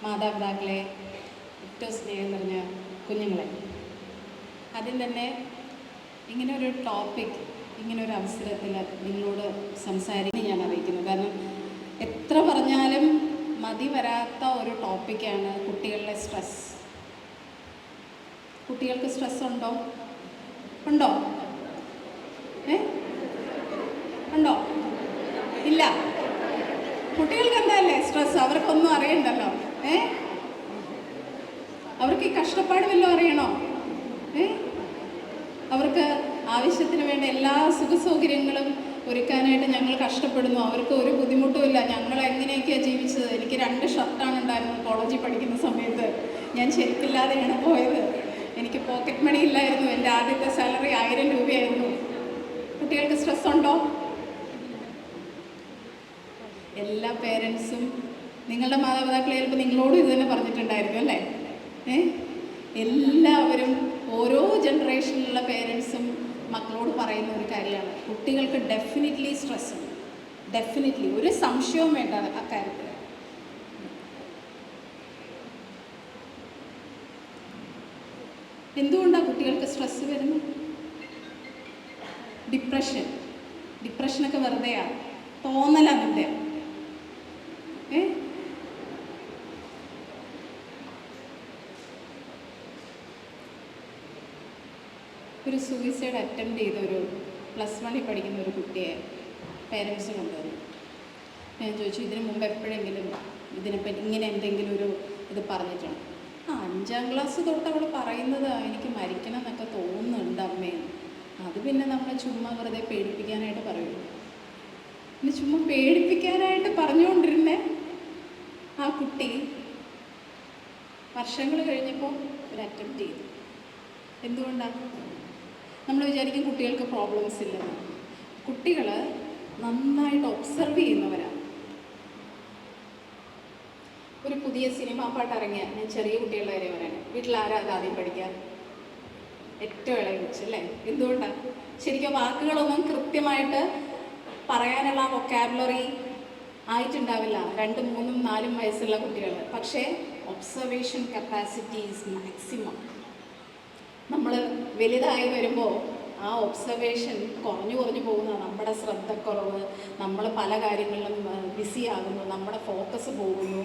മാതാപിതാക്കളെ, ഏറ്റവും സ്നേഹം നിറഞ്ഞ കുഞ്ഞുങ്ങളെ, ആദ്യം തന്നെ ഇങ്ങനൊരു ടോപ്പിക്, ഇങ്ങനൊരു അവസരത്തിൽ നിങ്ങളോട് സംസാരിക്കാൻ ഞാൻ അറിയിക്കുന്നു. കാരണം എത്ര പറഞ്ഞാലും മതി വരാത്ത ഒരു ടോപ്പിക്കാണ് കുട്ടികളുടെ സ്ട്രെസ്. കുട്ടികൾക്ക് സ്ട്രെസ് ഉണ്ടോ? ഉണ്ടോ? ഉണ്ടോ? ഇല്ല. കുട്ടികൾക്ക് എന്താല്ലേ സ്ട്രെസ്? അവർക്കൊന്നും അറിയണ്ടല്ലോ. അവർക്ക് ഈ കഷ്ടപ്പാട് വല്ലതും അറിയണോ? അവർക്ക് ആവശ്യത്തിന് വേണ്ട എല്ലാ സുഖസൗകര്യങ്ങളും ഒരുക്കാനായിട്ട് ഞങ്ങൾ കഷ്ടപ്പെടുന്നു. അവർക്ക് ഒരു ബുദ്ധിമുട്ടുമില്ല. ഞങ്ങൾ എങ്ങനെയൊക്കെയാണ് ജീവിച്ചത്. എനിക്ക് 2 ഷർട്ടാണ് ഉണ്ടായിരുന്നത് കോളേജിൽ പഠിക്കുന്ന സമയത്ത്. ഞാൻ ചെരുപ്പില്ലാതെയാണ് പോയത്. എനിക്ക് പോക്കറ്റ് മണി ഇല്ലായിരുന്നു. എൻ്റെ ആദ്യത്തെ സാലറി 1000 രൂപയായിരുന്നു. കുട്ടികൾക്ക് സ്ട്രെസ് ഉണ്ടോ? എല്ലാ പേരൻസും, നിങ്ങളുടെ മാതാപിതാക്കളെ ചിലപ്പോൾ നിങ്ങളോടും ഇത് തന്നെ പറഞ്ഞിട്ടുണ്ടായിരിക്കും അല്ലേ? എല്ലാവരും, ഓരോ ജനറേഷനിലുള്ള പേരൻസും മക്കളോട് പറയുന്ന ഒരു കാര്യമാണ്, കുട്ടികൾക്ക് ഡെഫിനറ്റ്ലി സ്ട്രെസ് ഉണ്ട്. ഡെഫിനറ്റ്ലി, ഒരു സംശയവും വേണ്ട അക്കാര്യത്തിൽ. എന്തുകൊണ്ടാണ് കുട്ടികൾക്ക് സ്ട്രെസ് വരുന്നത്? ഡിപ്രഷനൊക്കെ വെറുതെയാണ്, തോന്നലാണ് എൻ്റെ. ഒരു സൂയിസൈഡ് അറ്റംപ്റ്റ് ചെയ്ത ഒരു +1 പഠിക്കുന്ന ഒരു കുട്ടിയെ പേരൻസ് കൊണ്ടുവന്നു. ഞാൻ ചോദിച്ചു, ഇതിനു മുമ്പ് എപ്പോഴെങ്കിലും ഇതിനെപ്പറ്റി ഇങ്ങനെ എന്തെങ്കിലും ഒരു ഇത് പറഞ്ഞിട്ടുണ്ട്? 5ാം ക്ലാസ് തൊട്ട് അവൾ പറയുന്നത് എനിക്ക് മരിക്കണം എന്നൊക്കെ തോന്നുന്നുണ്ട് അമ്മേന്ന്. അത് പിന്നെ നമ്മൾ ചുമ്മാ വെറുതെ പേടിപ്പിക്കാനായിട്ട് പറയുള്ളൂ. പിന്നെ ചുമ്മാ പേടിപ്പിക്കാനായിട്ട് പറഞ്ഞുകൊണ്ടിരുന്നേ ആ കുട്ടി വർഷങ്ങൾ കഴിഞ്ഞപ്പോൾ ഒരു അറ്റംപ്റ്റ് ചെയ്തു. എന്തുകൊണ്ടാണ്? നമ്മൾ വിചാരിക്കും കുട്ടികൾക്ക് പ്രോബ്ലംസ് ഇല്ലെന്ന്. കുട്ടികൾ നന്നായിട്ട് ഒബ്സർവ് ചെയ്യുന്നവരാണ്. ഒരു പുതിയ സിനിമാ പാട്ട് ഇറങ്ങിയ, ഞാൻ ചെറിയ കുട്ടികളുടെ കാര്യം പറയാനാണ്, വീട്ടിൽ ആരാ അത് ആദ്യം പഠിക്കാൻ? ഏറ്റവും ഇളയ വെച്ച് അല്ലേ? എന്തുകൊണ്ടാണ്? ശരിക്കും വാക്കുകളൊന്നും കൃത്യമായിട്ട് പറയാനുള്ള വൊക്കാബുലറി ആയിട്ടുണ്ടാവില്ല 2, 3, 4 വയസ്സുള്ള കുട്ടികൾ. പക്ഷേ ഒബ്സർവേഷൻ കപ്പാസിറ്റി ഈസ് മാക്സിമം. നമ്മൾ വലുതായി വരുമ്പോൾ ആ ഒബ്സർവേഷൻ കുറഞ്ഞു പോകുന്ന, നമ്മുടെ ശ്രദ്ധക്കുറവ്, നമ്മൾ പല കാര്യങ്ങളിലും ബിസി ആകുന്നു, നമ്മുടെ ഫോക്കസ് പോകുന്നു.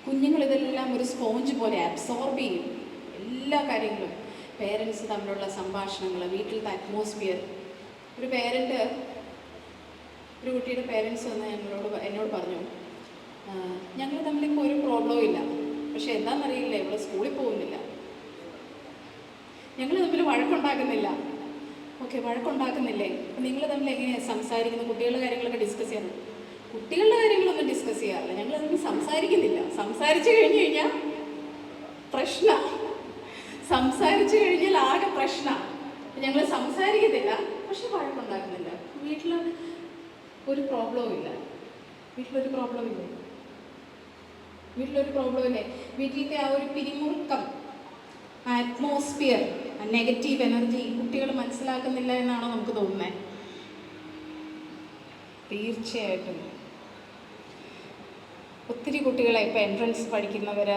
കുഞ്ഞുങ്ങളിതെല്ലാം ഒരു സ്പോഞ്ച് പോലെ അബ്സോർബ് ചെയ്യും എല്ലാ കാര്യങ്ങളും. പേരൻസ് തമ്മിലുള്ള സംഭാഷണങ്ങൾ, വീട്ടിലത്തെ അറ്റ്മോസ്ഫിയർ. ഒരു പേരൻറ്റ്, ഒരു കുട്ടിയുടെ പേരൻസ് വന്ന് എന്നോട് പറഞ്ഞു, ഞങ്ങൾ തമ്മിലിപ്പോൾ ഒരു പ്രോബ്ലവും ഇല്ല, പക്ഷെ എന്താണെന്നറിയില്ല, ഇവിടെ സ്കൂളിൽ പോകുന്നില്ല. ഞങ്ങൾ തമ്മിൽ വഴക്കുണ്ടാക്കുന്നില്ല. ഓക്കെ, വഴക്കുണ്ടാക്കുന്നില്ലേ? അപ്പം നിങ്ങൾ തമ്മിൽ എങ്ങനെയാണ് സംസാരിക്കുന്നത്? കുട്ടികളുടെ കാര്യങ്ങളൊക്കെ ഡിസ്കസ് ചെയ്യുന്നു. കുട്ടികളുടെ കാര്യങ്ങളൊന്നും ഡിസ്കസ് ചെയ്യാറില്ല. ഞങ്ങൾ തമ്മിൽ സംസാരിക്കുന്നില്ല. സംസാരിച്ച് കഴിഞ്ഞ് കഴിഞ്ഞാൽ പ്രശ്നം. സംസാരിച്ച് കഴിഞ്ഞാൽ ആകെ പ്രശ്നം. ഞങ്ങൾ സംസാരിക്കത്തില്ല, പക്ഷെ വഴക്കുണ്ടാക്കുന്നില്ല. വീട്ടിൽ ഒരു പ്രോബ്ലവും ഇല്ല. വീട്ടിലൊരു പ്രോബ്ലം ഇല്ലേ? വീട്ടിലത്തെ ആ ഒരു പിരിമുറുക്കം, അറ്റ്മോസ്ഫിയർ, നെഗറ്റീവ് എനർജി കുട്ടികൾ മനസ്സിലാക്കുന്നില്ല എന്നാണോ നമുക്ക് തോന്നുന്നത്? തീർച്ചയായിട്ടും. ഒത്തിരി കുട്ടികളെ, ഇപ്പോൾ എൻട്രൻസ് പഠിക്കുന്നവർ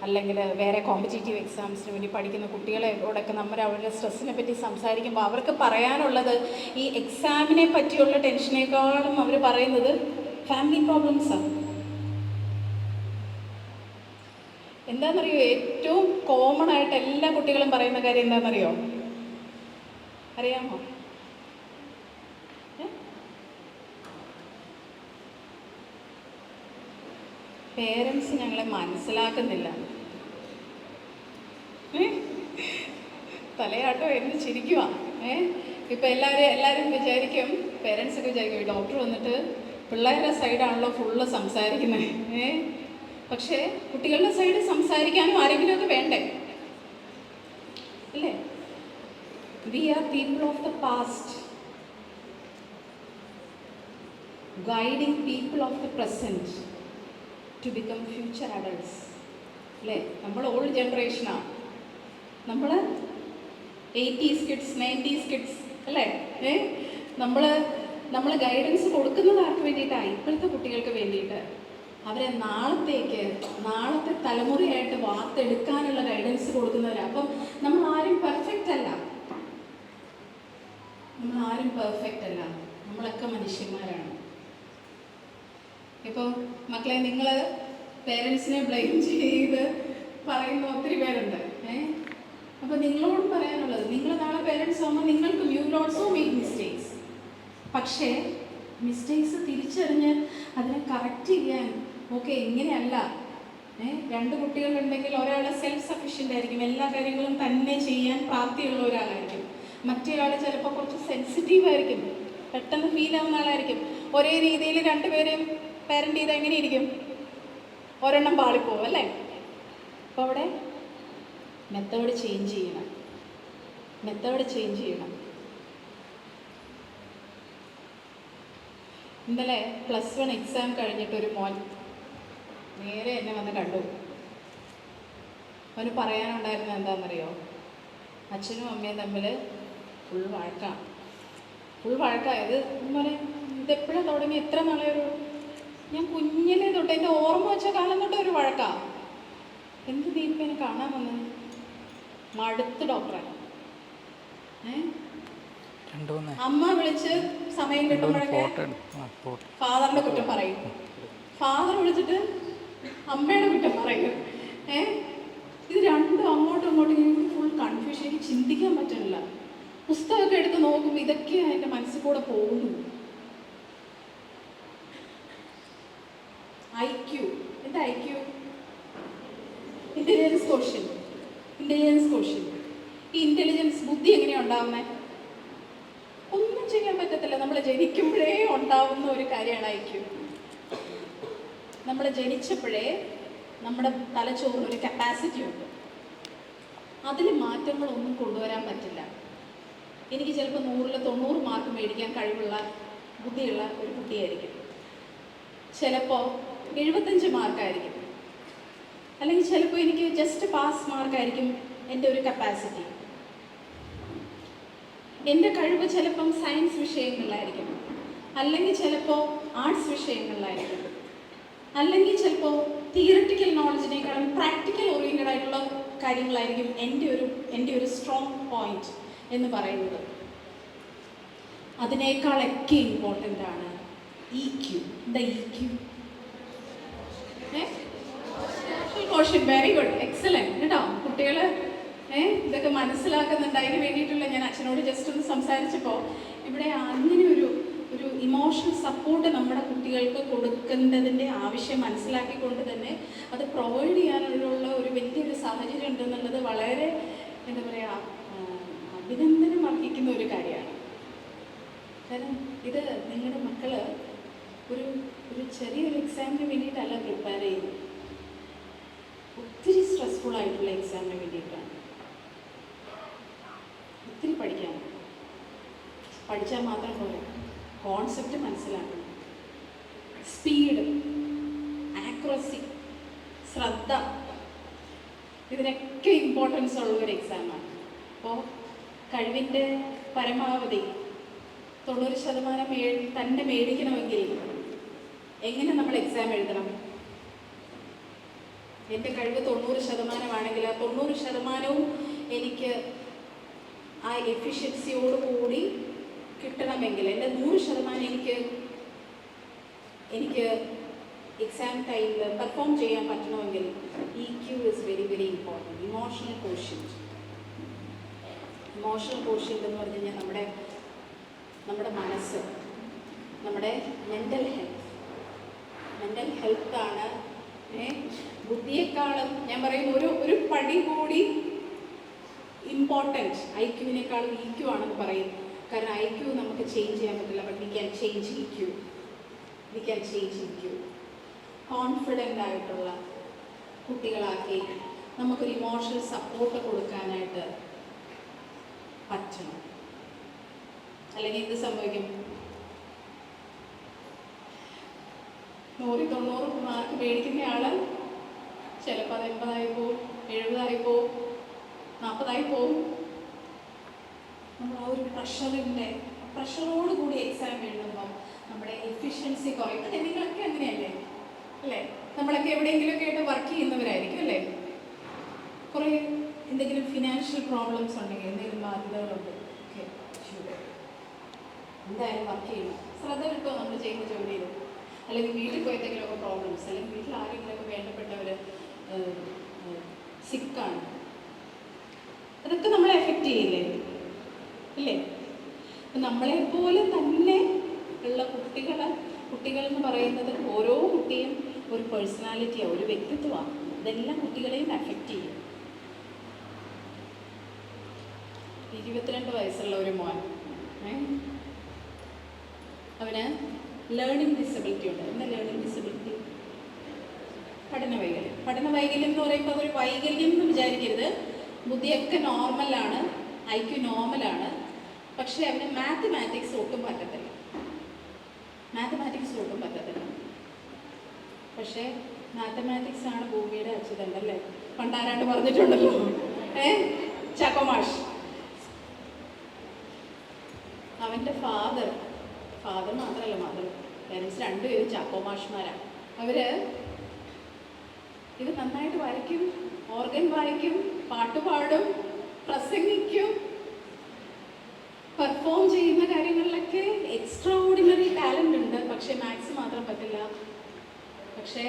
അല്ലെങ്കിൽ വേറെ കോമ്പറ്റേറ്റീവ് എക്സാംസിന് വേണ്ടി പഠിക്കുന്ന കുട്ടികളോടൊക്കെ അവരുടെ സ്ട്രെസ്സിനെ പറ്റി സംസാരിക്കുമ്പോൾ അവർക്ക് പറയാനുള്ളത് ഈ എക്സാമിനെ പറ്റിയുള്ള ടെൻഷനേക്കാളും അവർ പറയുന്നത് ഫാമിലി പ്രോബ്ലംസാണ്. എന്താണെന്നറിയോ? ഏറ്റവും കോമൺ ആയിട്ട് എല്ലാ കുട്ടികളും പറയുന്ന കാര്യം എന്താണെന്നറിയോ? അറിയാമോ? പേരൻസ് ഞങ്ങളെ മനസ്സിലാക്കുന്നില്ല. തലയാട്ടോ എന്ന് ചിരിക്കുക. ഇപ്പം എല്ലാവരും വിചാരിക്കും, പേരൻസൊക്കെ വിചാരിക്കും, ഡോക്ടർ വന്നിട്ട് പിള്ളേരുടെ സൈഡാണല്ലോ ഫുള്ള് സംസാരിക്കുന്നത്. പക്ഷേ കുട്ടികളുടെ സൈഡ് സംസാരിക്കാനും ആരെങ്കിലുമൊക്കെ വേണ്ടേ? അല്ലേ? We are people of the past, guiding people of the present to become future adults. അല്ലേ? നമ്മൾ ഓൾഡ് ജനറേഷനാണ്. നമ്മൾ 80s കിഡ്സ്, 90s കിഡ്സ് അല്ലേ? നമ്മൾ ഗൈഡൻസ് കൊടുക്കുന്നത് ആർക്ക് വേണ്ടിയിട്ടാണ്? ഇപ്പോഴത്തെ കുട്ടികൾക്ക് വേണ്ടിയിട്ട്. അവരെ നാളത്തേക്ക് തലമുറയായിട്ട് വാർത്തെടുക്കാനുള്ള ഗൈഡൻസ് കൊടുക്കുന്നവരാണ്. അപ്പം നമ്മൾ ആരും പെർഫെക്റ്റ് അല്ല, നമ്മളൊക്കെ മനുഷ്യന്മാരാണ്. ഇപ്പോൾ മക്കളെ, നിങ്ങൾ പേരൻസിനെ ബ്ലെയിം ചെയ്ത് പറയുന്ന ഒത്തിരി പേരുണ്ട്. അപ്പോൾ നിങ്ങളോട് പറയാനുള്ളത്, നിങ്ങൾ നാളെ പേരൻസ് ആകുമ്പോൾ നിങ്ങൾക്കും you will also make mistakes. പക്ഷേ മിസ്റ്റേക്സ് തിരിച്ചറിഞ്ഞ് അതിനെ കറക്റ്റ് ചെയ്യാൻ, ഓക്കെ ഇങ്ങനെയല്ല. 2 കുട്ടികളുണ്ടെങ്കിൽ ഒരാൾ സെൽഫ് സഫിഷ്യൻ്റ് ആയിരിക്കും, എല്ലാ കാര്യങ്ങളും തന്നെ ചെയ്യാൻ പ്രാപ്തിയുള്ള ഒരാളായിരിക്കും. മറ്റേയാൾ ചിലപ്പോൾ കുറച്ച് സെൻസിറ്റീവ് ആയിരിക്കും, പെട്ടെന്ന് ഫീൽ ആവുന്ന ആളായിരിക്കും. ഒരേ രീതിയിൽ 2 പേരെയും പാരൻ്റ് ചെയ്താൽ എങ്ങനെയിരിക്കും? ഒരെണ്ണം പാളിപ്പോവും അല്ലേ? അപ്പോൾ അവിടെ മെത്തേഡ് ചേഞ്ച് ചെയ്യണം. ഇന്നലെ +1 എക്സാം കഴിഞ്ഞിട്ടൊരു മോൻ നേരെ എന്നെ വന്ന് കണ്ടു. അവന് പറയാനുണ്ടായിരുന്നത് എന്താണെന്നറിയോ? അച്ഛനും അമ്മയും തമ്മിൽ ഫുൾ വഴക്കായത്. മോനെ, ഇതെപ്പോഴാണ് തുടങ്ങി? എത്ര നാളെയൊരു, ഞാൻ കുഞ്ഞിലെ തൊട്ട് എൻ്റെ ഓർമ്മ വെച്ച കാലം തൊട്ട് ഒരു വഴക്കാ. എന്ത് ദീപം എന്നെ കാണാൻ വന്ന് മടുത്ത് ഡോക്ടറെ. അമ്മ വിളിച്ച് സമയം കിട്ടുമ്പോഴൊക്കെ ഫാദറിന്റെ കുറ്റം പറയും, ഫാദർ വിളിച്ചിട്ട് അമ്മയുടെ കുറ്റം പറയും. ഇത് രണ്ടും അങ്ങോട്ടും എനിക്ക് ഫുൾ കൺഫ്യൂഷൻ. എനിക്ക് ചിന്തിക്കാൻ പറ്റുന്നില്ല. പുസ്തകമൊക്കെ എടുത്ത് നോക്കുമ്പോൾ ഇതൊക്കെയാണ് എൻ്റെ മനസ്സിൽ കൂടെ പോകുന്നു. IQ, എന്താ IQ? Intelligence question. ഈ ഇന്റലിജൻസ്, ബുദ്ധി എങ്ങനെയാണ് ഉണ്ടാവുന്നത്? ഒന്നും ചെയ്യാൻ പറ്റത്തില്ല. നമ്മൾ ജനിക്കുമ്പോഴേ ഉണ്ടാവുന്ന ഒരു കാര്യമാണ് IQ. നമ്മൾ ജനിച്ചപ്പോഴേ നമ്മുടെ തലച്ചോറിന് ഒരു കപ്പാസിറ്റി ഉണ്ട്. അതിൽ മാറ്റങ്ങളൊന്നും കൊണ്ടുവരാൻ പറ്റില്ല. എനിക്ക് ചിലപ്പോൾ 100-ൽ 90 മാർക്ക് മേടിക്കാൻ കഴിവുള്ള ബുദ്ധിയുള്ള ഒരു കുട്ടിയായിരിക്കും, ചിലപ്പോൾ 75 മാർക്കായിരിക്കും, അല്ലെങ്കിൽ ചിലപ്പോൾ എനിക്ക് ജസ്റ്റ് പാസ് മാർക്കായിരിക്കും എൻ്റെ ഒരു കപ്പാസിറ്റി. എൻ്റെ കഴിവ് ചിലപ്പം സയൻസ് വിഷയങ്ങളിലായിരിക്കും, അല്ലെങ്കിൽ ചിലപ്പോൾ ആർട്സ് വിഷയങ്ങളിലായിരിക്കും, അല്ലെങ്കിൽ ചിലപ്പോൾ തിയററ്റിക്കൽ നോളജിനേക്കാളും പ്രാക്ടിക്കൽ ഓറിയൻറ്റഡ് ആയിട്ടുള്ള കാര്യങ്ങളായിരിക്കും എൻ്റെ ഒരു സ്ട്രോങ് പോയിന്റ് എന്ന് പറയുന്നത്. അതിനേക്കാളൊക്കെ ഇമ്പോർട്ടൻ്റ് ആണ് EQ. എന്താ EQ? Question. Very good, excellent കേട്ടോ. കുട്ടികൾ ഇതൊക്കെ മനസ്സിലാക്കുന്നുണ്ട്. അതിന് വേണ്ടിയിട്ടുള്ള ഞാൻ അച്ഛനോട് ജസ്റ്റ് ഒന്ന് സംസാരിച്ചപ്പോൾ ഇവിടെ അങ്ങനെ ഒരു ഇമോഷണൽ സപ്പോർട്ട് നമ്മുടെ കുട്ടികൾക്ക് കൊടുക്കേണ്ടതിൻ്റെ ആവശ്യം മനസ്സിലാക്കിക്കൊണ്ട് തന്നെ അത് പ്രൊവൈഡ് ചെയ്യാനുള്ള ഒരു വലിയൊരു സാഹചര്യം ഉണ്ടെന്നുള്ളത് വളരെ എന്താ പറയുക, അഭിനന്ദനം അർഹിക്കുന്ന ഒരു കാര്യമാണ്. കാരണം ഇത് നിങ്ങളുടെ മക്കൾ ഒരു ചെറിയൊരു എക്സാമിന് വേണ്ടിയിട്ടല്ല പ്രിപ്പയർ ചെയ്യുന്നത്, ഒത്തിരി സ്ട്രെസ്ഫുൾ ആയിട്ടുള്ള എക്സാമിന് വേണ്ടിയിട്ടാണ്. ഒത്തിരി പഠിച്ചാൽ മാത്രം പോരാ, കോൺസെപ്റ്റ് മനസ്സിലാക്കണം. സ്പീഡ്, ആക്യുറസി, ശ്രദ്ധ, ഇതിനൊക്കെ ഇമ്പോർട്ടൻസ് ഉള്ള ഒരു എക്സാമാണ്. അപ്പോൾ കഴിവിൻ്റെ പരമാവധി 90% തന്നെ മേടിക്കണമെങ്കിൽ എങ്ങനെ നമ്മൾ എക്സാം എഴുതണം? എൻ്റെ കഴിവ് 90% ആ 90% എനിക്ക് ആ എഫിഷ്യൻസിയോടുകൂടി കിട്ടണമെങ്കിൽ, എൻ്റെ 100% എനിക്ക് എക്സാം ടൈമിൽ പെർഫോം ചെയ്യാൻ പറ്റണമെങ്കിൽ EQ is very very important. Emotional quotient എന്ന് പറഞ്ഞു കഴിഞ്ഞാൽ നമ്മുടെ മനസ്സ്, നമ്മുടെ മെൻ്റൽ ഹെൽത്താണ് ബുദ്ധിയെക്കാളും ഞാൻ പറയും ഒരു പടി കൂടി ഇമ്പോർട്ടൻറ്റ്. IQ-വിനേക്കാളും EQ ആണെന്ന് പറയും. കാരണം IQ നമുക്ക് ചേഞ്ച് ചെയ്യാൻ പറ്റില്ല, but we can change EQ. Confident ആയിട്ടുള്ള കുട്ടികളാക്കി നമുക്കൊരു ഇമോഷണൽ സപ്പോർട്ട് കൊടുക്കാനായിട്ട് പറ്റണം. അല്ലെങ്കിൽ എന്ത് സംഭവിക്കും? 100-90 മാർക്ക് മേടിക്കുന്ന ആൾ ചിലപ്പോൾ അത് 80 പോവും, 70 പോവും, 40 പോവും. നമ്മൾ ആ ഒരു പ്രഷറോട് കൂടി എക്സാം എഴുതുമ്പോൾ നമ്മുടെ എഫിഷ്യൻസി കുറയും. നിങ്ങളൊക്കെ അങ്ങനെയല്ലേ അല്ലേ? നമ്മളൊക്കെ എവിടെയെങ്കിലുമൊക്കെ ആയിട്ട് വർക്ക് ചെയ്യുന്നവരായിരിക്കും അല്ലേ? ഫിനാൻഷ്യൽ പ്രോബ്ലംസ് ഉണ്ടെങ്കിൽ എന്തെങ്കിലും ബാധ്യതകളുണ്ട്, ഓക്കെ ഷുഗർ എന്തായാലും വർക്ക് ചെയ്യണം. ശ്രദ്ധ കിട്ടുമോ നമ്മൾ ചെയ്യുന്ന ജോലിയിൽ? അല്ലെങ്കിൽ വീട്ടിൽ പോയി എന്തെങ്കിലുമൊക്കെ പ്രോബ്ലംസ്, അല്ലെങ്കിൽ വീട്ടിൽ ആരെങ്കിലുമൊക്കെ വേണ്ടപ്പെട്ടവർ സിക്കാണ്, അതൊക്കെ നമ്മളെ എഫക്റ്റ് ചെയ്യില്ലേ? ഇല്ലേ? നമ്മളെപ്പോലെ തന്നെ ഉള്ള കുട്ടികൾ എന്ന് പറയുന്നത് ഓരോ കുട്ടിയും ഒരു പേഴ്സണാലിറ്റിയാണ്, ഒരു വ്യക്തിത്വമാണ്. ഇതെല്ലാം കുട്ടികളെയും എഫക്റ്റ് ചെയ്യും. 22 വയസ്സുള്ള ഒരു മോൻ, അവന് ലേണിംഗ് ഡിസബിലിറ്റി ഉണ്ട്. എന്താ ലേണിംഗ് ഡിസബിലിറ്റി? പഠന വൈകല്യം എന്ന് പറയുമ്പോൾ അതൊരു വൈകല്യം എന്ന് വിചാരിക്കരുത്. ബുദ്ധിയൊക്കെ നോർമലാണ്, IQ നോർമലാണ്. പക്ഷേ അവന് മാത്തമാറ്റിക്സ് ഒട്ടും പറ്റത്തില്ല. പക്ഷേ മാത്തമാറ്റിക്സ് ആണ് ഭൂമിയുടെ അച്യുതണ്ടല്ലേ, പണ്ടാരാണ്ട് പറഞ്ഞിട്ടുണ്ടല്ലോ, ചാക്കോമാഷ്. അവൻ്റെ ഫാദർ മാത്രമല്ല, പേരൻസ് രണ്ടുപേരും ചാക്കോമാഷ്മാരാണ്. അവര് ഇത് നന്നായിട്ട് വരയ്ക്കും, ഓർഗൻ വായിക്കും, പാട്ട് പാടും, പ്രസംഗിക്കും, പെർഫോം ചെയ്യുന്ന കാര്യങ്ങളിലൊക്കെ എക്സ്ട്രാ ഓർഡിനറി ടാലൻ്റ് ഉണ്ട്. പക്ഷേ മാത്സ് മാത്രം പറ്റില്ല. പക്ഷേ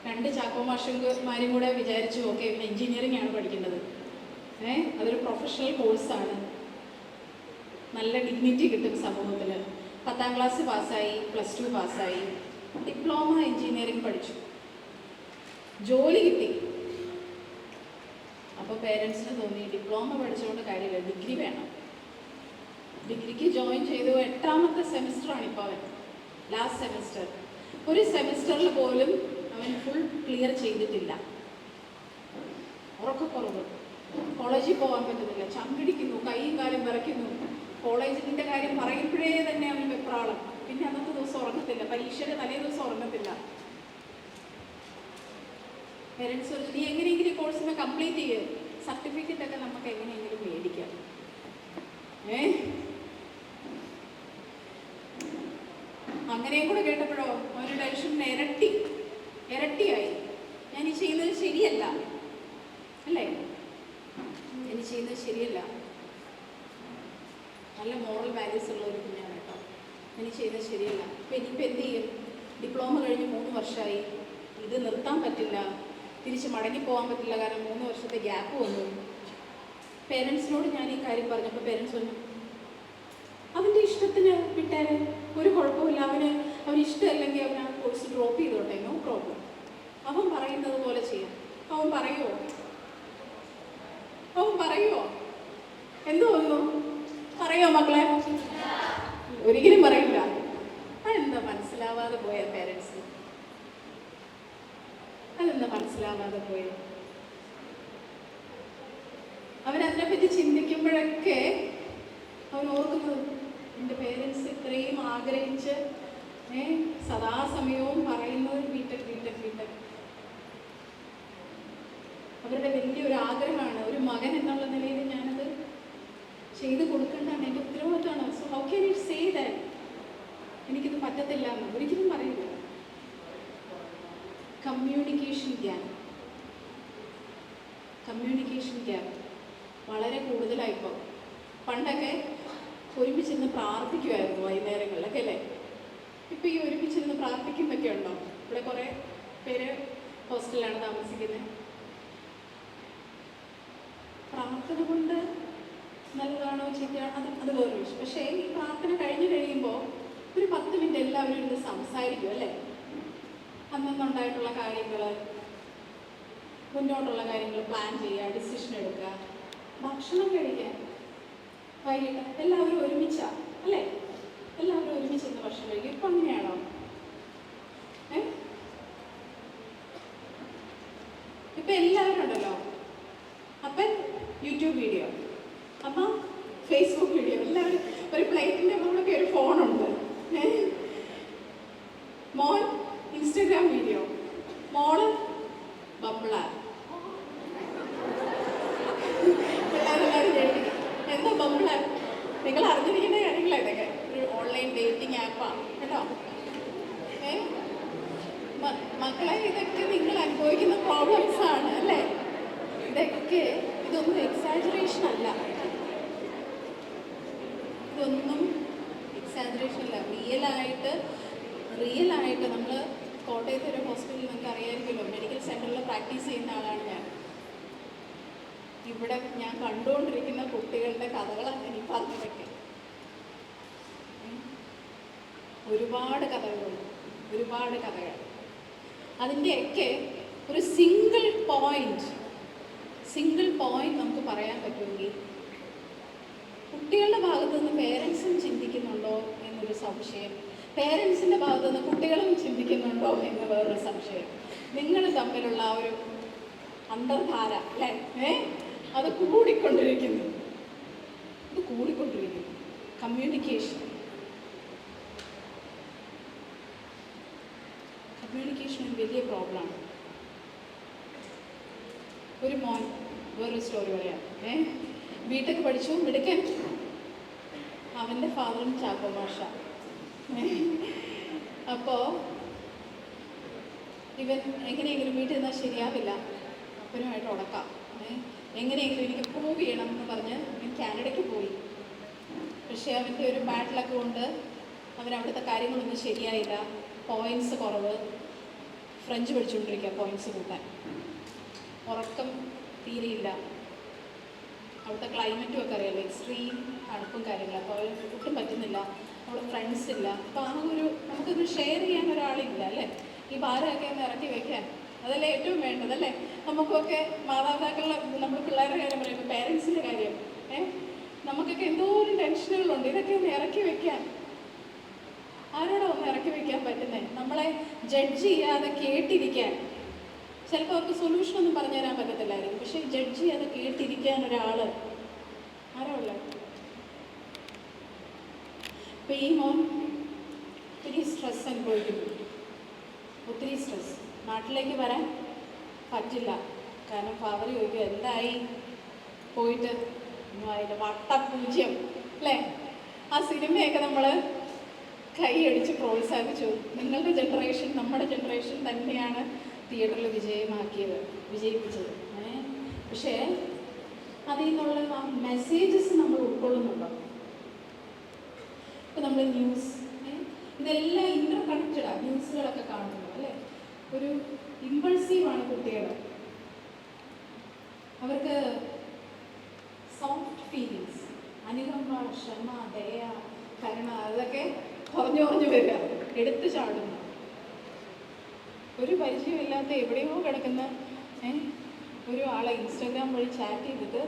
2 ചാക്കോമാഷന്മാരും കൂടെ വിചാരിച്ചു, ഓക്കെ ഇവന് എൻജിനീയറിംഗ് ആണ് പഠിക്കുന്നത്, അതൊരു പ്രൊഫഷണൽ കോഴ്സാണ്, നല്ല ഡിഗ്നിറ്റി കിട്ടും സമൂഹത്തിൽ. 10ാം ക്ലാസ് പാസ്സായി, +2 പാസ്സായി, ഡിപ്ലോമ എൻജിനീയറിംഗ് പഠിച്ചു, ജോലി കിട്ടി. അപ്പോൾ പേരൻസിന് തോന്നി ഡിപ്ലോമ പഠിച്ചുകൊണ്ട് കാര്യമില്ല, ഡിഗ്രി വേണം. ഡിഗ്രിക്ക് ജോയിൻ ചെയ്തു. 8ാമത്തെ സെമിസ്റ്ററാണ് ഇപ്പോൾ അവൻ, ലാസ്റ്റ് സെമിസ്റ്റർ. ഒരു സെമിസ്റ്ററിൽ പോലും അവൻ ഫുൾ ക്ലിയർ ചെയ്തിട്ടില്ല. ഉറക്കക്കുറവ്, കോളേജിൽ പോകാൻ പറ്റുന്നില്ല, ചങ്കിടിക്കുന്നു, കൈയും കാലും വിറയ്ക്കുന്നു. കോളേജിൻ്റെ കാര്യം പറയുമ്പോഴേ തന്നെ അവൻ വെപ്രാളം. പിന്നെ അന്നത്തെ ദിവസം ഉറങ്ങത്തില്ല, പരീക്ഷയുടെ തലേ ദിവസം ഉറങ്ങത്തില്ല. പേരൻസ് പറഞ്ഞു, നീ എങ്ങനെയെങ്കിലും കോഴ്സിനെ കംപ്ലീറ്റ് ചെയ്യുക, സർട്ടിഫിക്കറ്റ് ഒക്കെ നമുക്ക് എങ്ങനെയെങ്കിലും മേടിക്കാം. അങ്ങനെയും കൂടെ കേട്ടപ്പോഴോ അവൻ്റെ ടെൻഷൻ ഇരട്ടിയായി. ഞാൻ ഈ ചെയ്യുന്നത് ശരിയല്ല, അല്ലേ? ഞാൻ ചെയ്യുന്നത് ശരിയല്ല. നല്ല മോറൽ വാല്യൂസ് ഉള്ള ഒരു കുഞ്ഞാണ് കേട്ടോ. എനിക്ക് ചെയ്യുന്നത് ശരിയല്ല. അപ്പം ഇനിയിപ്പോൾ എന്ത് ചെയ്യും? ഡിപ്ലോമ കഴിഞ്ഞ് 3 വർഷമായി, ഇത് നിർത്താൻ പറ്റില്ല, തിരിച്ച് മടങ്ങിപ്പോകാൻ പറ്റില്ല, കാരണം 3 വർഷത്തെ ഗ്യാപ്പ് വന്നു. പേരൻസിനോട് ഞാൻ ഈ കാര്യം പറഞ്ഞപ്പോൾ പേരൻസ് പറഞ്ഞു, അവൻ്റെ ഇഷ്ടത്തിന് വിട്ടാൽ ഒരു കുഴപ്പമില്ല, അവന് ഇഷ്ടമല്ലെങ്കിൽ അവൻ ആ കോഴ്സ് ഡ്രോപ്പ് ചെയ്തോട്ടെ, നോ പ്രോബ്ലം. അവൻ പറയുന്നത് പോലെ ചെയ്യാം. അവൻ പറയുമോ? എന്ത് തോന്നുന്നു? പറയോ മക്കളെ? ഒരിക്കലും പറയില്ല. അതെന്താ മനസ്സിലാവാതെ പോയ പേരൻസ്? അവനതിനെപ്പറ്റി ചിന്തിക്കുമ്പോഴൊക്കെ അവൻ ഓർക്കുന്നത്, എൻ്റെ പേരൻസ് ഇത്രയും ആഗ്രഹിച്ച് സദാസമയവും പറയുന്നത് ബിടെക്. അവരുടെ വലിയൊരു ആഗ്രഹമാണ്. ഒരു മകൻ എന്നുള്ള നിലയിൽ ഞാനത് ചെയ്ത് കൊടുക്കേണ്ടതാണ്, എൻ്റെ ഉത്തരവാദിത്തമാണ്. So how can you say that എനിക്കിത് പറ്റത്തില്ല എന്ന് ഒരിക്കലും പറയില്ല. കമ്മ്യൂണിക്കേഷൻ ഗ്യാപ്പ് വളരെ കൂടുതലായിപ്പോൾ. പണ്ടൊക്കെ ഒരുമിച്ചിരുന്ന് പ്രാർത്ഥിക്കുമായിരുന്നു വൈകുന്നേരങ്ങളിലൊക്കെ, അല്ലേ? ഇപ്പോൾ ഈ ഒരുമിച്ചിരുന്ന് പ്രാർത്ഥിക്കുന്നൊക്കെ ഉണ്ടോ? ഇവിടെ കുറേ പേര് ഹോസ്റ്റലിലാണ് താമസിക്കുന്നത്. പ്രാർത്ഥന കൊണ്ട് നല്ലതാണോ ചീത്തയാണോ അത് വേറെ വിഷയം. പക്ഷേ ഈ പ്രാർത്ഥന കഴിയുമ്പോൾ ഒരു 10 മിനിറ്റ് എല്ലാവരും ഇരുന്ന് സംസാരിക്കും, അല്ലേ? അന്നുണ്ടായിട്ടുള്ള കാര്യങ്ങൾ, മുന്നോട്ടുള്ള കാര്യങ്ങൾ പ്ലാൻ ചെയ്യുക, ഡിസിഷൻ എടുക്കുക, ഭക്ഷണം കഴിക്കാൻ വൈകിട്ട് എല്ലാവരും ഒരുമിച്ചാണ്, അല്ലേ? എല്ലാവരും ഒരുമിച്ചിരുന്ന് ഭക്ഷണം കഴിക്കും. ഇപ്പം അങ്ങനെയാണോ? ഇപ്പം എല്ലാവരും ഉണ്ടല്ലോ, അപ്പം യൂട്യൂബ് വീഡിയോ, അപ്പം ഫേസ്ബുക്ക് വീഡിയോ, എല്ലാവരും ഒരു പ്ലേറ്റിൻ്റെ മുകളിലൊക്കെ ഒരു ഫോണുണ്ട്. മോൻ ഇൻസ്റ്റഗ്രാം വീഡിയോ, മോള് ബംബ്ലാർ. പിള്ളേരെല്ലാവരും എന്താ ബംബ്ലാർ? നിങ്ങൾ അറിഞ്ഞിരിക്കേണ്ട കാര്യങ്ങളാണ് ഇതൊക്കെ. ഒരു ഓൺലൈൻ ഡേറ്റിംഗ് ആപ്പാണ് കേട്ടോ. മക്കളെ, ഇതൊക്കെ നിങ്ങൾ അനുഭവിക്കുന്ന പ്രോബ്ലംസ് ആണ്, അല്ലേ? ഇതൊന്നും എക്സാജറേഷൻ അല്ല, ഇതൊന്നും എക്സാജറേഷൻ അല്ല. റിയലായിട്ട് നമ്മൾ കോട്ടയത്തെ ഒരു ഹോസ്പിറ്റലിൽ നിങ്ങൾക്ക് അറിയാമായിരിക്കുമല്ലോ, മെഡിക്കൽ സെൻ്ററിൽ പ്രാക്ടീസ് ചെയ്യുന്ന ആളാണ് ഞാൻ. ഇവിടെ ഞാൻ കണ്ടുകൊണ്ടിരിക്കുന്ന കുട്ടികളുടെ കഥകളാണ് ഈ പറഞ്ഞതൊക്കെ. ഒരുപാട് കഥകളുണ്ട്, ഒരുപാട് കഥകൾ. അതിൻ്റെയൊക്കെ ഒരു സിംഗിൾ പോയിന്റ് നമുക്ക് പറയാൻ പറ്റുമെങ്കിൽ കുട്ടികളുടെ ഭാഗത്തു നിന്ന് പേരൻസും ചിന്തിക്കുന്നുണ്ടോ എന്നൊരു സംശയം, പേരൻസിൻ്റെ ഭാഗത്തു നിന്ന് കുട്ടികളും ചിന്തിക്കുന്നുണ്ടോ എന്ന് വേറൊരു സംശയം. നിങ്ങൾ തമ്മിലുള്ള ആ ഒരു അന്തർധാര അല്ലേ, അത് കൂടിക്കൊണ്ടിരിക്കുന്നു. കമ്മ്യൂണിക്കേഷൻ ഒരു വലിയ പ്രോബ്ലമാണ്. ഒരു മോൻ, വേറൊരു സ്റ്റോറി പറയാം. ബിടെക് പഠിച്ചു, മിടുക്കൻ. അവൻ്റെ ഫാദറും ചാക്കോ മാഷ. അപ്പോൾ ഇവൻ എങ്ങനെയെങ്കിലും വീട്ടിൽ നിന്നാൽ ശരിയാവില്ല, അപ്പനുമായിട്ട് ഉടക്കാം, എങ്ങനെയെങ്കിലും എനിക്ക് പ്രൂവ് ചെയ്യണം എന്ന് പറഞ്ഞ് ഞാൻ കാനഡയ്ക്ക് പോയി. പക്ഷേ അവൻ്റെ ഒരു ബാഡ് ലക്ക് കൊണ്ട് അവിടുത്തെ കാര്യങ്ങളൊന്നും ശരിയായില്ല. പോയിൻറ്റ്സ് കുറവ്, ഫ്രഞ്ച് പഠിച്ചുകൊണ്ടിരിക്കുക പോയിൻറ്റ്സ് കൂട്ടാൻ. ഉറക്കം തീരെയില്ല. അവിടുത്തെ ക്ലൈമറ്റും ഒക്കെ അറിയാമല്ലോ, എക്സ്ട്രീം തണുപ്പും കാര്യങ്ങളും. അപ്പോൾ ഒട്ടും പറ്റുന്നില്ല, അവിടെ ഫ്രണ്ട്സ് ഇല്ല. അപ്പോൾ നമുക്കൊന്ന് ഷെയർ ചെയ്യാൻ ഒരാളില്ല അല്ലേ, ഈ ഭാരമൊക്കെ ഒന്ന് ഇറക്കി വെക്കാൻ. അതല്ലേ ഏറ്റവും വേണ്ടതല്ലേ നമുക്കൊക്കെ. മാതാപിതാക്കളുടെ, നമ്മൾ പിള്ളേരുടെ കാര്യം പറയുമ്പോൾ പേരൻസിൻ്റെ കാര്യം, നമുക്കൊക്കെ എന്തോരം ടെൻഷനുകളുണ്ട്. ഇതൊക്കെ ഒന്ന് ഇറക്കി വെക്കാൻ ആരോടാ ഒന്ന് ഇറക്കി വെക്കാൻ പറ്റുന്നത്? നമ്മളെ ജഡ്ജ് ചെയ്യാതെ കേട്ടിരിക്കാൻ. ചിലപ്പോൾ അവർക്ക് സൊല്യൂഷനൊന്നും പറഞ്ഞു തരാൻ പറ്റത്തില്ലായിരിക്കും, പക്ഷേ ജഡ്ജ് ചെയ്യാതെ കേട്ടിരിക്കാൻ ഒരാൾ ആരാ ഉള്ളത്? ഇപ്പം ഈ മോൻ ഒത്തിരി സ്ട്രെസ് അനുഭവിക്കുന്നു, ഒത്തിരി സ്ട്രെസ്. നാട്ടിലേക്ക് വരാൻ പറ്റില്ല, കാരണം ഫാദർ ചോദിക്കും എന്തായി പോയിട്ട്, ഒന്നും ആയില്ല, വട്ടപൂജ്യം അല്ലേ. ആ സിനിമയൊക്കെ നമ്മൾ കൈയടിച്ച് പ്രോത്സാഹിപ്പിച്ചു. നിങ്ങളുടെ ജനറേഷൻ, നമ്മുടെ ജനറേഷൻ തന്നെയാണ് തിയേറ്ററിൽ വിജയിപ്പിച്ചത്. പക്ഷേ അതിൽ നിന്നുള്ള ആ മെസ്സേജസ് നമ്മൾ ഉൾക്കൊള്ളുന്നുണ്ടോ? ഇപ്പം നമ്മൾ ന്യൂസ്, ഇതെല്ലാം ഇൻ്റർ കണക്റ്റഡാണ്. ന്യൂസുകളൊക്കെ കാണുന്നത് അല്ലേ, ഒരു ഇമ്പൾസീവാണ് കുട്ടികൾ. അവർക്ക് സോഫ്റ്റ് ഫീലിങ്സ്, അനുകമ്പ, ക്ഷമ, ദയ, കരുണ, അതൊക്കെ കുറഞ്ഞു വരിക, എടുത്തു ചാടുന്നു. ഒരു പരിചയമില്ലാത്ത എവിടെയോ കിടക്കുന്ന ഒരു ആളെ ഇൻസ്റ്റാഗ്രാം വഴി ചാറ്റ് ചെയ്തിട്ട്,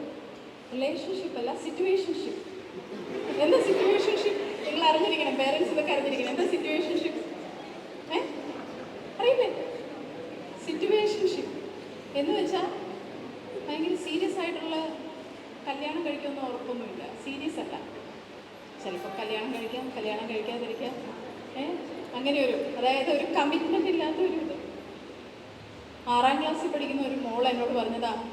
റിലേഷൻഷിപ്പ് അല്ല സിറ്റുവേഷൻഷിപ്പ്. എന്താ സിറ്റുവേഷൻഷിപ്പ്? നിങ്ങൾ അറിഞ്ഞിരിക്കണം, പേരൻസ് ഇതൊക്കെ അറിഞ്ഞിരിക്കണം. എന്താ സിറ്റുവേഷൻഷിപ്പ്? അറിയില്ലേ? സിറ്റുവേഷൻഷിപ്പ് എന്ന് വെച്ചാൽ ഭയങ്കര സീരിയസ് ആയിട്ടുള്ള, കല്യാണം കഴിക്കുമെന്ന് ഉറപ്പൊന്നുമില്ല, സീരിയസ് അല്ല. ചിലപ്പോൾ കല്യാണം കഴിക്കാം, കല്യാണം കഴിക്കാതിരിക്കാം, അങ്ങനെ അതായത് ഒരു കമ്മിറ്റ്മെൻ്റ് ഇല്ലാത്തൊരു ഇത്. 6ാം ക്ലാസ്സിൽ പഠിക്കുന്ന ഒരു മോൾ എന്നോട് പറഞ്ഞതാണ്.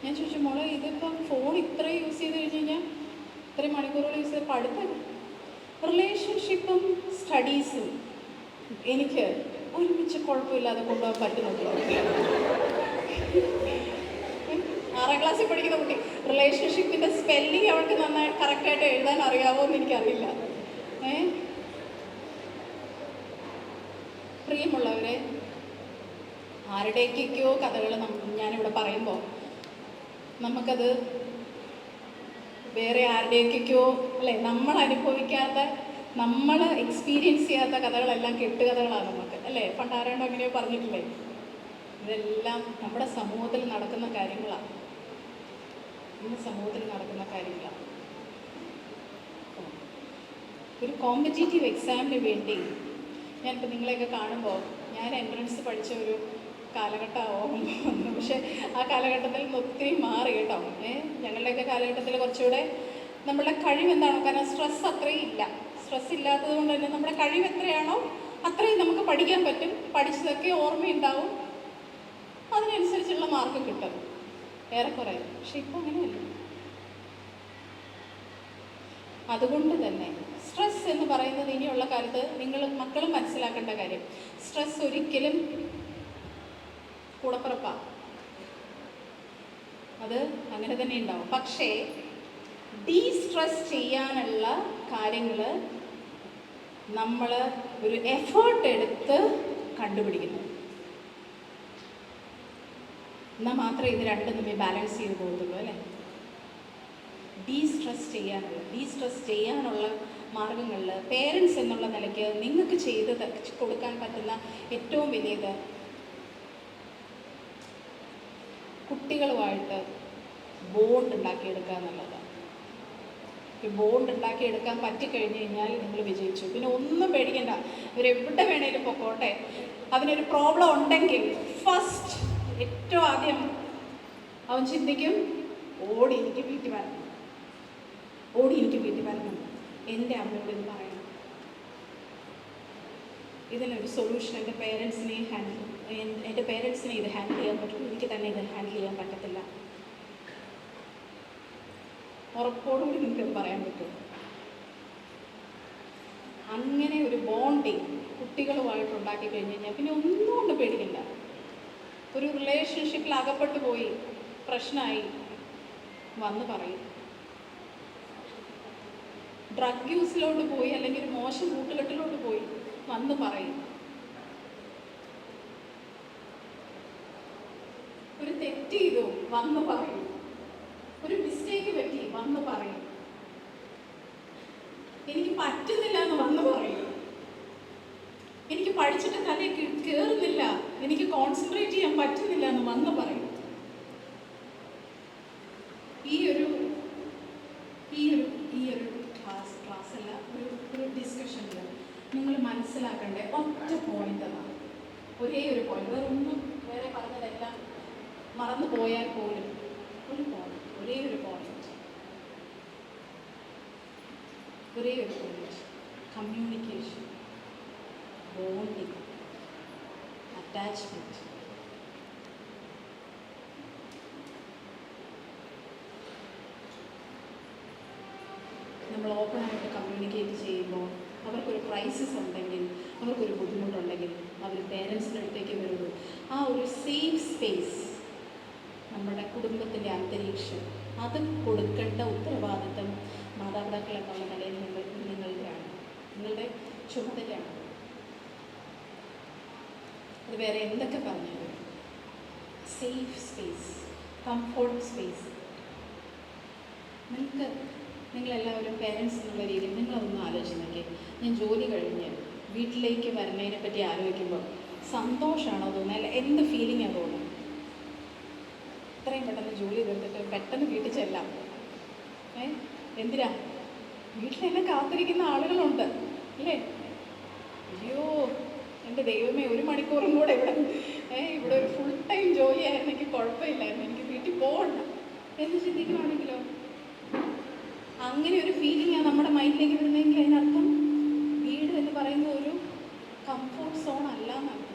ഞാൻ ചോദിച്ചു, മോളെ ഇതിപ്പം ഫോൺ ഇത്രയും യൂസ് ചെയ്ത് കഴിഞ്ഞ് കഴിഞ്ഞാൽ, ഇത്രയും മണിക്കൂറുകൾ യൂസ് ചെയ്ത് പഠിത്തം, റിലേഷൻഷിപ്പും സ്റ്റഡീസും എനിക്ക് ഒരുമിച്ച് കുഴപ്പമില്ലാതെ കൊണ്ടുപോകാൻ പറ്റുന്നുണ്ടോ? 6ാം ക്ലാസ്സിൽ പഠിക്കുന്ന കുട്ടി, റിലേഷൻഷിപ്പിൻ്റെ സ്പെല്ലിങ് അവൾക്ക് നന്നായി കറക്റ്റായിട്ട് എഴുതാൻ അറിയാമോ എന്ന് എനിക്കറിയില്ല. പ്രിയമുള്ളവരെ, ആരുടെയൊക്കെയോ കഥകൾ ഞാനിവിടെ പറയുമ്പോൾ നമുക്കത് വേറെ ആരുടെയൊക്കെയോ അല്ലേ, നമ്മൾ അനുഭവിക്കാത്ത, നമ്മൾ എക്സ്പീരിയൻസ് ചെയ്യാത്ത കഥകളെല്ലാം കെട്ടുകഥകളാണ് നമുക്ക് അല്ലേ. പണ്ട് ആരാണ്ടോ അങ്ങനെയോ പറഞ്ഞിട്ടില്ലേ? ഇതെല്ലാം നമ്മുടെ സമൂഹത്തിൽ നടക്കുന്ന കാര്യങ്ങളാണ്, ഇന്ന് സമൂഹത്തിൽ നടക്കുന്ന കാര്യങ്ങളാണ്. ഒരു കോമ്പറ്റീറ്റീവ് എക്സാമിന് വേണ്ടി ഞാനിപ്പോൾ നിങ്ങളെയൊക്കെ കാണുമ്പോൾ, ഞാൻ എൻട്രൻസ് പഠിച്ച ഒരു കാലഘട്ടമാകുമ്പോൾ വന്നു. പക്ഷേ ആ കാലഘട്ടത്തിൽ ഒത്തിരി മാറി കേട്ടോ. ഞങ്ങളുടെയൊക്കെ കാലഘട്ടത്തിൽ കുറച്ചുകൂടെ നമ്മളുടെ കഴിവ് എന്താണോ, കാരണം സ്ട്രെസ് അത്രയും ഇല്ല. സ്ട്രെസ് ഇല്ലാത്തത് കൊണ്ട് തന്നെ നമ്മുടെ കഴിവ് എത്രയാണോ അത്രയും നമുക്ക് പഠിക്കാൻ പറ്റും. പഠിച്ചതൊക്കെ ഓർമ്മയുണ്ടാവും, അതിനനുസരിച്ചുള്ള മാർക്ക് കിട്ടും ഏറെക്കുറെ. പക്ഷെ ഇപ്പോൾ അങ്ങനെയല്ല. അതുകൊണ്ട് തന്നെ സ്ട്രെസ് എന്ന് പറയുന്നത് ഇനിയുള്ള കാലത്ത് മക്കളും മനസ്സിലാക്കേണ്ട കാര്യം, സ്ട്രെസ് ഒരിക്കലും കൂടപ്പിറപ്പാണ്. അത് അങ്ങനെ തന്നെ ഉണ്ടാവും. പക്ഷേ ഡീസ്ട്രെസ് ചെയ്യാനുള്ള കാര്യങ്ങൾ നമ്മൾ ഒരു എഫേർട്ട് എടുത്ത് കണ്ടുപിടിക്കുന്നു. എന്നാൽ മാത്രമേ ഇത് രണ്ടും തമ്മിൽ ബാലൻസ് ചെയ്ത് പോകത്തുള്ളൂ അല്ലേ. ഡീസ്ട്രെസ് ചെയ്യാനുള്ള മാർഗങ്ങളിൽ പേരൻസ് എന്നുള്ള നിലയ്ക്ക് നിങ്ങൾക്ക് ചെയ്ത് കൊടുക്കാൻ പറ്റുന്ന ഏറ്റവും വലിയത് കുട്ടികളുമായിട്ട് ബോണ്ട് ഉണ്ടാക്കിയെടുക്കുക എന്നുള്ളതാണ്. ഈ ബോണ്ട് ഉണ്ടാക്കിയെടുക്കാൻ പറ്റിക്കഴിഞ്ഞ് കഴിഞ്ഞാൽ നിങ്ങൾ വിജയിച്ചു. പിന്നെ ഒന്നും പേടിക്കണ്ട, ഇവരെവിടെ വേണേലും പൊക്കോട്ടെ. അതിനൊരു പ്രോബ്ലം ഉണ്ടെങ്കിൽ ഫസ്റ്റ് ഏറ്റവും ആദ്യം അവൻ ചിന്തിക്കും, ഓടി എനിക്ക് വീട്ടിൽ വരണം, എൻ്റെ അമ്മയോട് ഇത് പറയണം. ഇതിനൊരു സൊല്യൂഷൻ എൻ്റെ പേരൻസിനെ ഇത് ഹാൻഡിൽ ചെയ്യാൻ പറ്റും, എനിക്ക് തന്നെ ഇത് ഹാൻഡിൽ ചെയ്യാൻ പറ്റത്തില്ല. ഉറപ്പോടുകൂടി നിങ്ങൾക്ക് പറയാൻ പറ്റും. അങ്ങനെ ഒരു ബോണ്ടിങ് കുട്ടികളുമായിട്ട് ഉണ്ടാക്കി കഴിഞ്ഞ് കഴിഞ്ഞാൽ പിന്നെ ഒന്നും കൊണ്ട് പേടിക്കണ്ട. ഒരു റിലേഷൻഷിപ്പിൽ അകപ്പെട്ടു പോയി പ്രശ്നമായി വന്ന് പറയും. ഡ്രഗ് യൂസിലോട്ട് പോയി അല്ലെങ്കിൽ ഒരു മോശം കൂട്ടുകെട്ടിലോട്ട് പോയി വന്ന് പറയും. ഒരു തെറ്റ് ചെയ്തു വന്ന് പറയും. ഒരു മിസ്റ്റേക്ക് പറ്റി വന്ന് പറയും. എനിക്ക് പറ്റുന്നില്ല എന്ന് വന്ന് പറയും. എനിക്ക് പഠിച്ചിട്ട് തന്നെ കയറുന്നില്ല, എനിക്ക് കോൺസെൻട്രേറ്റ് ചെയ്യാൻ പറ്റുന്നില്ല എന്ന് വന്ന് പറയും. ഈ ഒരു ക്ലാസ്സല്ല, ഒരു ഡിസ്കഷനിൽ നിങ്ങൾ മനസ്സിലാക്കേണ്ട ഒറ്റ പോയിന്റ് എന്നാണ്. ഒരേ ഒരു പോയിന്റ്, വേറെ പറഞ്ഞതെല്ലാം മറന്നു പോയാൽ പോലും ഒരേ ഒരു പോയിന്റ്, കമ്മ്യൂണിക്കേഷൻ, ബോണ്ടിങ്, അറ്റാച്ച്മെന്റ്. നമ്മൾ ഓപ്പണായിട്ട് കമ്മ്യൂണിക്കേറ്റ് ചെയ്യുമ്പോൾ അവർക്കൊരു ക്രൈസിസ് ഉണ്ടെങ്കിൽ, അവർക്കൊരു ബുദ്ധിമുട്ടുണ്ടെങ്കിൽ അവർ പേരൻസിൻ്റെ അടുത്തേക്ക് വരുള്ളൂ. ആ ഒരു സേഫ് സ്പേസ്, നമ്മുടെ കുടുംബത്തിൻ്റെ അന്തരീക്ഷം, അത് കൊടുക്കേണ്ട ഉത്തരവാദിത്തം മാതാപിതാക്കൾ എന്നുള്ള നിലയിൽ നിങ്ങളുടെ ചുമതലയാണ്. അത് വേറെ എന്തൊക്കെ പറഞ്ഞാലും സേഫ് സ്പേസ്, കംഫോർട്ട് സ്പേസ്. നിങ്ങളെല്ലാവരും പേരൻസ് എന്നുള്ള രീതിയിൽ നിങ്ങളൊന്നും ആലോചിച്ച് നോക്കി. ഞാൻ ജോലി കഴിഞ്ഞ് വീട്ടിലേക്ക് വരുന്നതിനെ പറ്റി ആലോചിക്കുമ്പോൾ സന്തോഷമാണോ തോന്നുന്നത്, അല്ല എന്ത് ഫീലിംഗാണ് തോന്നുന്നത്? ഇത്രയും പെട്ടെന്ന് ജോലി തീർത്തിട്ട് പെട്ടെന്ന് വീട്ടിൽ ചെല്ലാം. എന്തിനാ? വീട്ടിലെന്നെ കാത്തിരിക്കുന്ന ആളുകളുണ്ട് അല്ലേ? അയ്യോ എൻ്റെ ദൈവമേ, 1 മണിക്കൂറും കൂടെ ഇവിടെ ഒരു ഫുൾ ടൈം ജോലി ആയിരുന്നെങ്കിൽ കുഴപ്പമില്ലായിരുന്നു, എനിക്ക് വീട്ടിൽ പോകണ്ട എന്ന് ചിന്തിക്കുവാണെങ്കിലോ, അങ്ങനെ ഒരു ഫീലിംഗാണ് നമ്മുടെ മൈൻഡിലേക്ക് വരുന്നതെങ്കിൽ അതിനർത്ഥം വീട് എന്ന് പറയുന്ന ഒരു കംഫോർട്ട് സോൺ അല്ല എന്നർത്ഥം.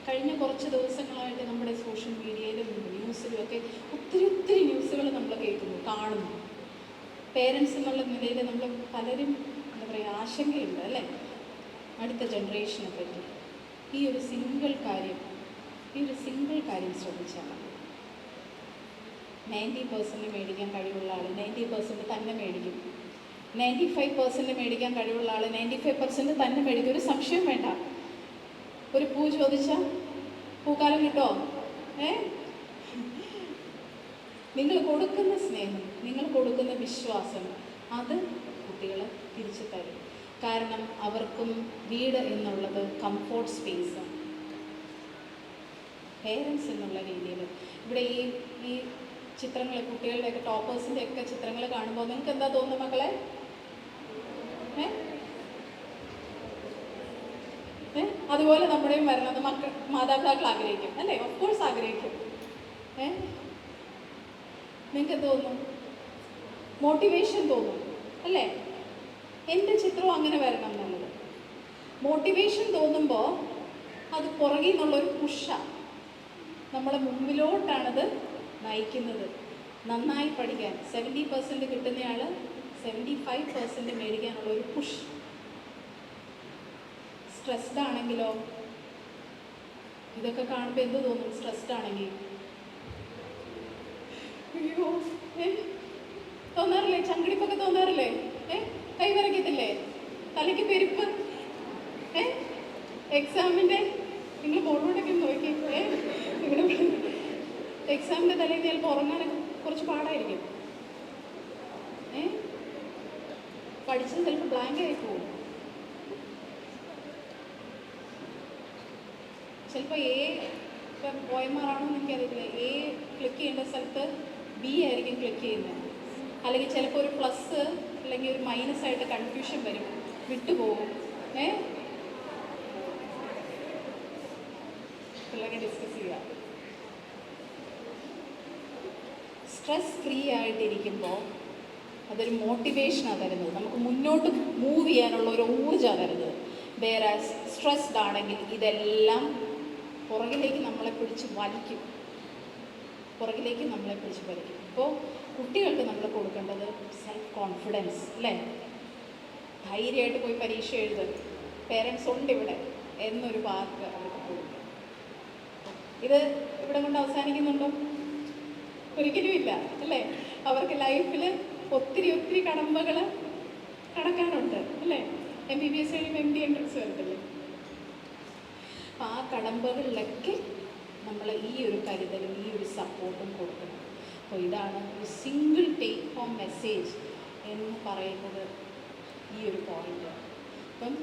കഴിഞ്ഞ കുറച്ച് ദിവസങ്ങളായിട്ട് നമ്മുടെ സോഷ്യൽ മീഡിയയിലും ന്യൂസിലും ഒക്കെ ഒത്തിരി ന്യൂസുകൾ നമ്മൾ കേൾക്കുന്നു, കാണുന്നു. പേരൻസ് എന്നുള്ള നിലയിൽ നമ്മൾ പലരും എന്താ പറയുക, ആശങ്കയുണ്ട് അല്ലേ അടുത്ത ജനറേഷനെ പറ്റി. ഈ ഒരു സിംഗിൾ കാര്യം ശ്രദ്ധിച്ചാൽ മതി. 90% മേടിക്കാൻ കഴിവുള്ള ആൾ 90% തന്നെ മേടിക്കും. 95% മേടിക്കാൻ കഴിവുള്ള ആൾ 95% തന്നെ മേടിക്കും. ഒരു സംശയം വേണ്ട. ഒരു പൂ ചോദിച്ചാൽ പൂക്കാലം കിട്ടുമോ? നിങ്ങൾ കൊടുക്കുന്ന സ്നേഹം, നിങ്ങൾ കൊടുക്കുന്ന വിശ്വാസം, അത് കുട്ടികൾ തിരിച്ചു തരും. കാരണം അവർക്കും വീട് എന്നുള്ളത് കംഫോർട്ട് സ്പേസാണ്. പേരൻസ് എന്നുള്ള രീതിയിൽ ഇവിടെ ഈ ചിത്രങ്ങൾ, കുട്ടികളുടെയൊക്കെ ടോപ്പേഴ്സിൻ്റെ ഒക്കെ ചിത്രങ്ങൾ കാണുമ്പോൾ നിങ്ങൾക്ക് എന്താ തോന്നുന്നു മക്കളെ? അതുപോലെ നമ്മുടെയും വരണത് മാതാപിതാക്കൾ ആഗ്രഹിക്കും അല്ലേ? ഓഫ് കോഴ്സ് ആഗ്രഹിക്കും. നിങ്ങൾക്ക് തോന്നും, മോട്ടിവേഷൻ തോന്നും അല്ലേ? എൻ്റെ ചിത്രവും അങ്ങനെ വരണം എന്നുള്ളത് മോട്ടിവേഷൻ തോന്നുമ്പോൾ അത് പുറകിൽ നിന്നുള്ളൊരു പുഷാണ്, നമ്മളെ മുമ്പിലോട്ടാണത് നയിക്കുന്നത്. നന്നായി പഠിക്കാൻ 70% കിട്ടുന്നയാൾ 75% മേടിക്കാനുള്ള ഒരു പുഷ്. സ്ട്രെസ്ഡ് ആണെങ്കിലോ ഇതൊക്കെ കാണുമ്പോൾ എന്ത് തോന്നും? സ്ട്രെസ്ഡ് ആണെങ്കിൽ അയ്യോ തോന്നാറില്ലേ? ചങ്കിടിപ്പൊക്കെ തോന്നാറില്ലേ? കൈ വരയ്ക്കത്തില്ലേ? തലയ്ക്ക് പെരുപ്പ്? എക്സാമിൻ്റെ നിങ്ങൾ ബോർഡിലൂടെയൊക്കെ നോക്കി ഇവിടെ എക്സാമിൻ്റെ തലേന്ന് ചിലപ്പോൾ ഉറങ്ങാനൊക്കെ കുറച്ച് പാടായിരിക്കും. പഠിച്ചത് ചിലപ്പോൾ ബ്ലാങ്ക് ആയി പോകും. ചിലപ്പോൾ ഇപ്പം പോയമാറാണോ എന്ന് എനിക്കറിയില്ല, ക്ലിക്ക് ചെയ്യേണ്ട സ്ഥലത്ത് ബി ആയിരിക്കും ക്ലിക്ക് ചെയ്യുന്നത്. അല്ലെങ്കിൽ ചിലപ്പോൾ ഒരു പ്ലസ് അല്ലെങ്കിൽ ഒരു മൈനസ് ആയിട്ട് കൺഫ്യൂഷൻ വരും, വിട്ടുപോകും. പിള്ളേരെ ഡിസ്കസ് ചെയ്യുക. സ്ട്രെസ് ഫ്രീ ആയിട്ടിരിക്കുമ്പോൾ അതൊരു മോട്ടിവേഷനാണ് തരുന്നത്, നമുക്ക് മുന്നോട്ട് മൂവ് ചെയ്യാനുള്ള ഒരു ഊർജ്ജമാണ് തരുന്നത്. വേറെ സ്ട്രെസ്ഡ് ആണെങ്കിൽ ഇതെല്ലാം പുറകിലേക്ക് നമ്മളെ പിടിച്ച് വലിക്കും. അപ്പോൾ കുട്ടികൾക്ക് നമ്മൾ കൊടുക്കേണ്ടത് സെൽഫ് കോൺഫിഡൻസ് അല്ലേ? ധൈര്യമായിട്ട് പോയി പരീക്ഷ എഴുതും, പേരൻസ് ഉണ്ട് ഇവിടെ എന്നൊരു വാക്ക് അവർക്ക് കൊടുക്കും. ഇത് ഇവിടെ കൊണ്ട് അവസാനിക്കുന്നുണ്ടോ? ഒരിക്കലും ഇല്ല അല്ലേ? അവർക്ക് ലൈഫിൽ ഒത്തിരി കടമ്പകൾ കടക്കാനുണ്ട് അല്ലേ? MBBS കഴിയുമ്പോൾ MD എൻട്രൻസ് വരത്തില്ലേ? അപ്പോൾ ആ കടമ്പകളിലൊക്കെ നമ്മൾ ഈ ഒരു കരുതലും ഈ ഒരു സപ്പോർട്ടും കൊടുക്കണം. അപ്പോൾ ഇതാണ് ഒരു സിംഗിൾ ടേക്ക് ഹോം മെസ്സേജ് എന്ന് പറയുന്നത്, ഈ ഒരു പോയിന്റ്. അപ്പം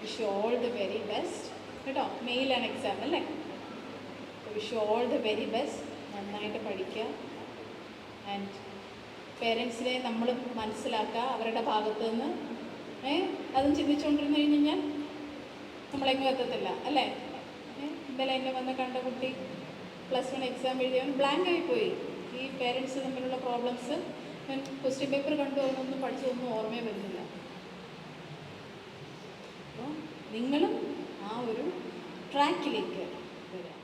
wish all the very best കേട്ടോ. മെയിലാണ് എക്സാം അല്ലേ? Wish all the very best. നന്നായിട്ട് പഠിക്കുക. ആൻഡ് പേരൻസിനെ നമ്മൾ മനസ്സിലാക്കുക അവരുടെ ഭാഗത്തു നിന്ന്. അതും ചിന്തിച്ചുകൊണ്ടിരുന്ന് കഴിഞ്ഞാൽ നമ്മളെങ്ങും എത്തത്തില്ല അല്ലേ? ഇന്നലെ എന്നെ വന്ന് കണ്ട കുട്ടി +1 എക്സാം എഴുതിയവൻ ബ്ലാങ്ക് ആയിപ്പോയി. ഈ പേരൻസ് തമ്മിലുള്ള പ്രോബ്ലംസ്, ക്വസ്റ്റ്യൻ പേപ്പർ കണ്ടു ഒന്നും പഠിച്ചൊന്നും ഓർമ്മയെ വരുന്നില്ല. അപ്പോൾ നിങ്ങളും ആ ഒരു ട്രാക്കിലേക്ക് വരിക.